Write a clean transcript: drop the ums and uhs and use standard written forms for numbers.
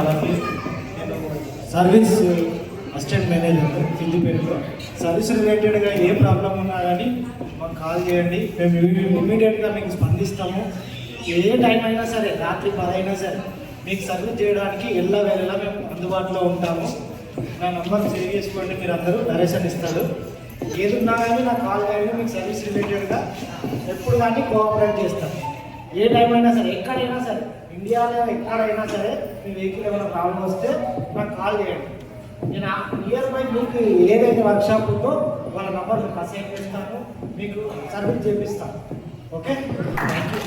అలాగే నేను service assistant manager సిద్దిపేటలో. సర్వీస్ రిలేటెడ్గా ఏ ప్రాబ్లం ఉన్నా కానీ మాకు కాల్ చేయండి, మేము ఇమీడియట్గా మీకు స్పందిస్తాము. ఏ టైం అయినా సరే, రాత్రి 10 అయినా సరే మీకు సర్వీస్ చేయడానికి ఎల్లవేళలా మేము అందుబాటులో ఉంటాము. నా నంబర్ సేవ్ చేసుకోండి, మీరు అందరూ డైరెక్షన్ ఇస్తారు. ఏదున్నా కానీ నాకు కాల్ చేయండి, మీకు సర్వీస్ రిలేటెడ్గా ఎప్పుడు కానీ కోఆపరేట్ చేస్తాం. ఏ టైం అయినా సరే, ఎక్కడైనా సరే, ఇండియాలో ఎక్కడైనా సరే మీ వెహికల్ ఏమైనా ప్రాబ్లం వస్తే నాకు కాల్ చేయండి. నేను నియర్ బై మీకు ఏదైతే వర్క్షాప్ ఉందో వాళ్ళ నంబర్ మీకు అసైన్ చేస్తాను, మీకు సర్వీస్ చేపిస్తాను. Okay, thank you.